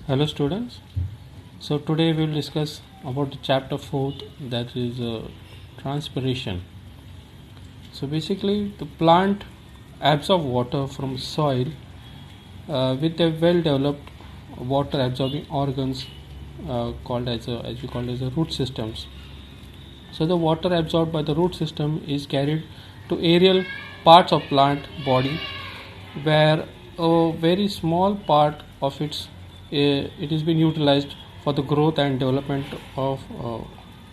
Hello students. So today we will discuss about the chapter 4th, that is transpiration. So basically the plant absorbs water from soil with a well developed water absorbing organs called as we call as the root systems. So the water absorbed by the root system is carried to aerial parts of plant body where a very small part of it is being utilized for the growth and development of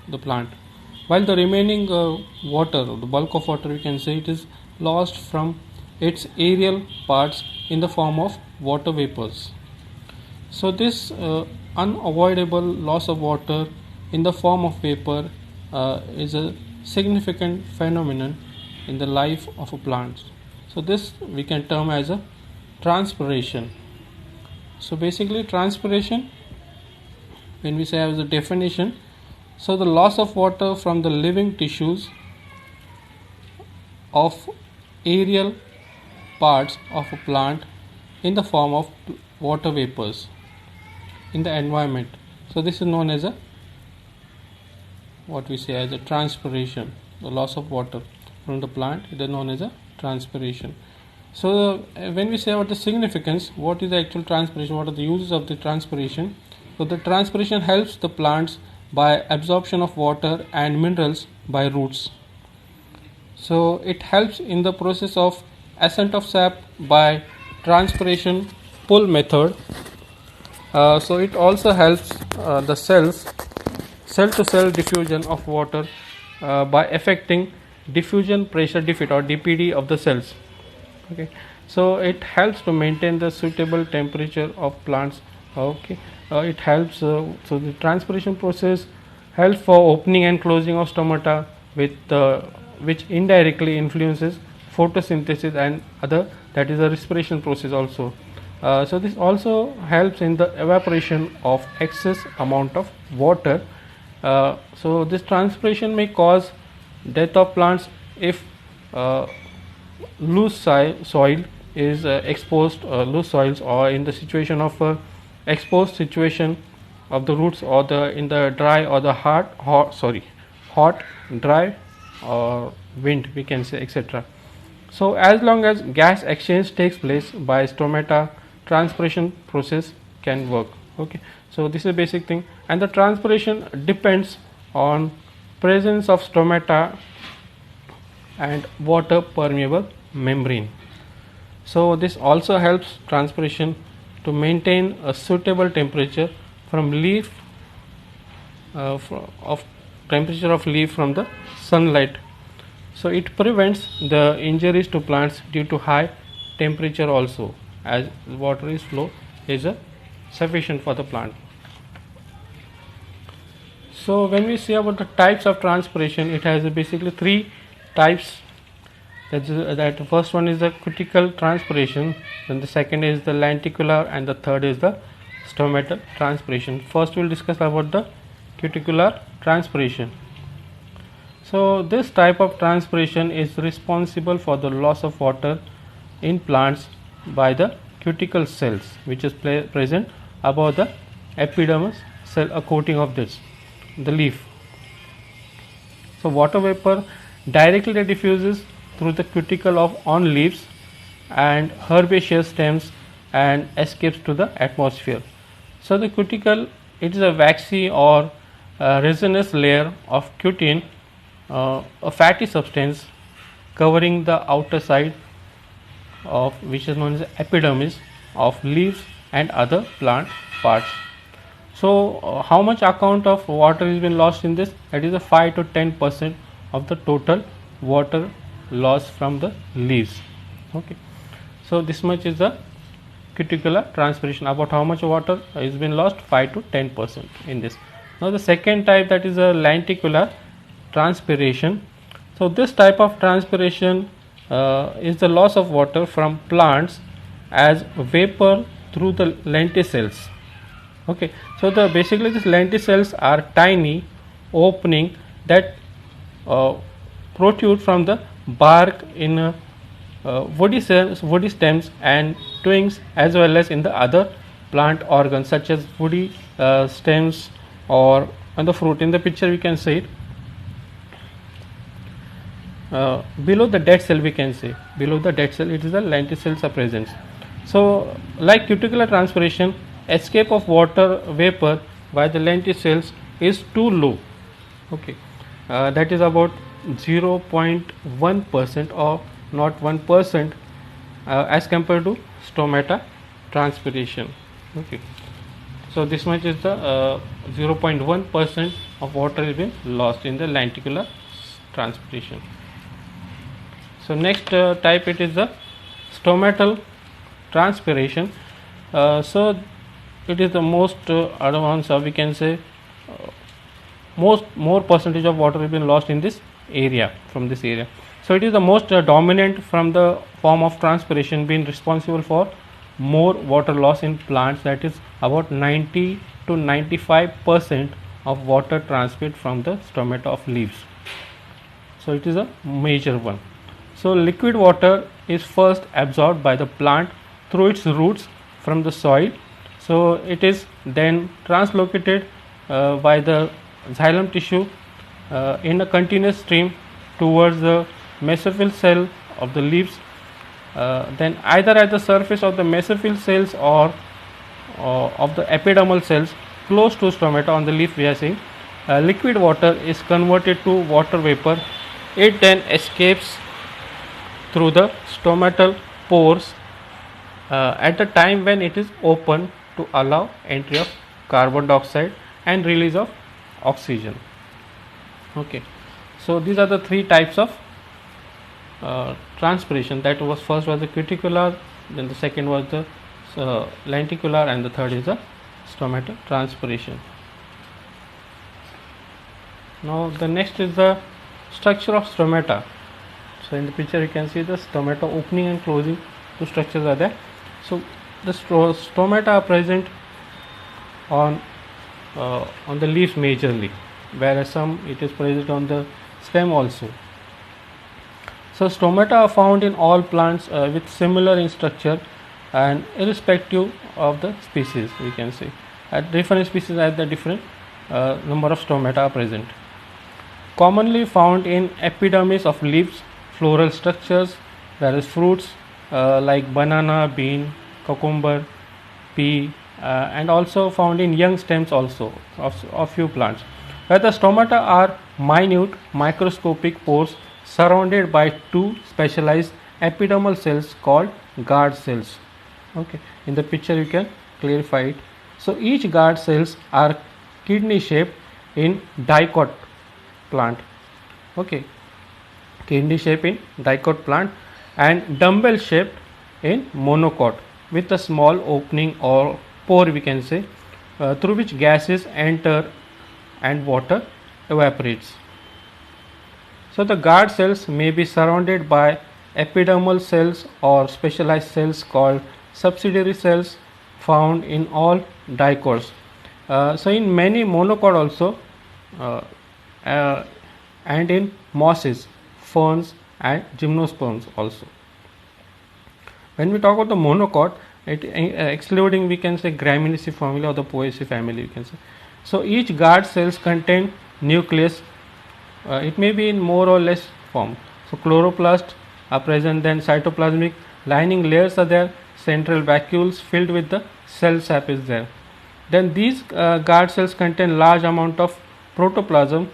the plant, while the remaining water, the bulk of water, you can say, it is lost from its aerial parts in the form of water vapors. So this unavoidable loss of water in the form of vapor is a significant phenomenon in the life of a plant. So this we can term as a transpiration. So basically transpiration, when we say as a definition, so the loss of water from the living tissues of aerial parts of a plant in the form of water vapors in the environment. So this is known as a what we say as a transpiration. The loss of water from the plant, it is known as a transpiration. So when we say about the significance, what is the actual transpiration, what are the uses of the transpiration? So the transpiration helps the plants by absorption of water and minerals by roots. So it helps in the process of ascent of sap by transpiration pull method. So it also helps the cell to cell diffusion of water by affecting diffusion pressure defect or DPD of the cells. Okay, so it helps to maintain the suitable temperature of plants. Okay, it helps so the transpiration process helps for opening and closing of stomata with which indirectly influences photosynthesis and other, that is a respiration process also. So this also helps in the evaporation of excess amount of water. So this transpiration may cause death of plants if loose soil is exposed, loose soils, or in the situation of exposed situation of the roots, or the in the dry or the hot, dry, or wind, we can say, etc. So as long as gas exchange takes place by stomata, transpiration process can work. Okay, so this is a basic thing, and the transpiration depends on presence of stomata and water permeable membrane. So this also helps transpiration to maintain a suitable temperature from leaf of temperature of leaf from the sunlight. So it prevents the injuries to plants due to high temperature also, as water is flow is sufficient for the plant. So when we say about the types of transpiration, it has basically three types. That the first one is the cuticle transpiration, then the second is the lenticular, and the third is the stomatal transpiration. First we will discuss about the cuticular transpiration. So this type of transpiration is responsible for the loss of water in plants by the cuticle cells, which is present above the epidermis cell, a coating of this, the leaf. So water vapor directly diffuses through the cuticle of on leaves and herbaceous stems and escapes to the atmosphere. So the cuticle, it is a waxy or resinous layer of cutin, a fatty substance covering the outer side of which is known as epidermis of leaves and other plant parts. So how much account of water has been lost in this? That is a 5 to 10% of the total water loss from the leaves. Okay, so this much is the cuticular transpiration. About how much water has been lost? 5 to 10% in this. Now the second type, that is a lenticular transpiration. So this type of transpiration is the loss of water from plants as vapor through the lenticels. Okay, so the basically these lenticels are tiny opening that protrude from the bark in woody stems and twigs, as well as in the other plant organs such as woody stems or on the fruit. In the picture we can see it. Below the dead cell, we can say below the dead cell it is the lenticels are present. So like cuticular transpiration, escape of water vapor by the lenticels is too low. Okay, that is about 0.1% or not 1% as compared to stomata transpiration. Okay, so this much is the 0.1% of water is been lost in the lenticular transpiration. So next type it is the stomatal transpiration. So it is the most advanced, we can say more percentage of water has been lost in this area, from this area. So it is the most dominant from the form of transpiration, being responsible for more water loss in plants, that is about 90 to 95% of water transpired from the stomata of leaves. So it is a major one. So liquid water is first absorbed by the plant through its roots from the soil. So it is then translocated by the xylem tissue in a continuous stream towards the mesophyll cell of the leaves. Then either at the surface of the mesophyll cells or of the epidermal cells close to stomata on the leaf, we are seeing liquid water is converted to water vapor. It then escapes through the stomatal pores at the time when it is open to allow entry of carbon dioxide and release of oxygen. Okay, so these are the three types of transpiration. That was first was the cuticular, then the second was the lenticular, and the third is the stomatal transpiration. Now the next is the structure of stomata. So in the picture you can see the stomata opening and closing, two structures are there. So the stomata are present on the leaves majorly, whereas some it is present on the stem also. So stomata are found in all plants with similar in structure and irrespective of the species, we can say. At different species have the different number of stomata are present. Commonly found in epidermis of leaves, floral structures, that is fruits like banana, bean, cucumber, pea, and also found in young stems also of few plants, where the stomata are minute microscopic pores surrounded by two specialized epidermal cells called guard cells. Okay, in the picture you can clarify it. So each guard cells are kidney shaped in dicot plant. Okay, kidney shape in dicot plant and dumbbell shaped in monocot with a small opening or pore, we can say, through which gases enter and water evaporates. So the guard cells may be surrounded by epidermal cells or specialized cells called subsidiary cells found in all dicots. So in many monocot also and in mosses, ferns and gymnosperms also. When we talk about the monocot, excluding, we can say, Gramineaceae family or the Poaceae family, we can say. So each guard cells contain nucleus. It may be in more or less form. So chloroplast are present, then cytoplasmic lining layers are there, central vacuoles filled with the cell sap is there. Then these guard cells contain large amount of protoplasm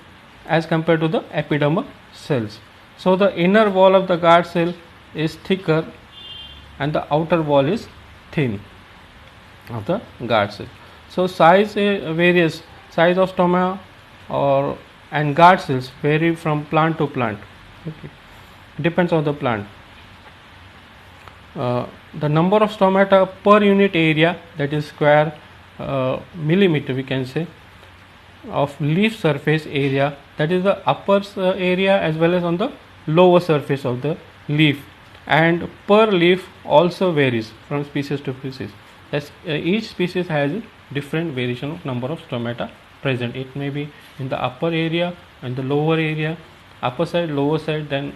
as compared to the epidermal cells. So the inner wall of the guard cell is thicker and the outer wall is thin of the guard cell. So size varies. Size of stoma and guard cells vary from plant to plant. Okay, depends on the plant. The number of stomata per unit area, that is square millimeter, we can say, of leaf surface area, that is the upper area as well as on the lower surface of the leaf, and per leaf also varies from species to species. As each species has a different variation of number of stomata present. It may be in the upper area and the lower area, upper side, lower side, then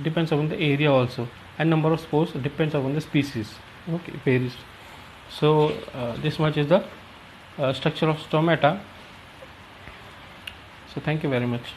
depends on the area also, and number of spores depends upon the species. Okay, varies. So this much is the structure of stomata. So thank you very much.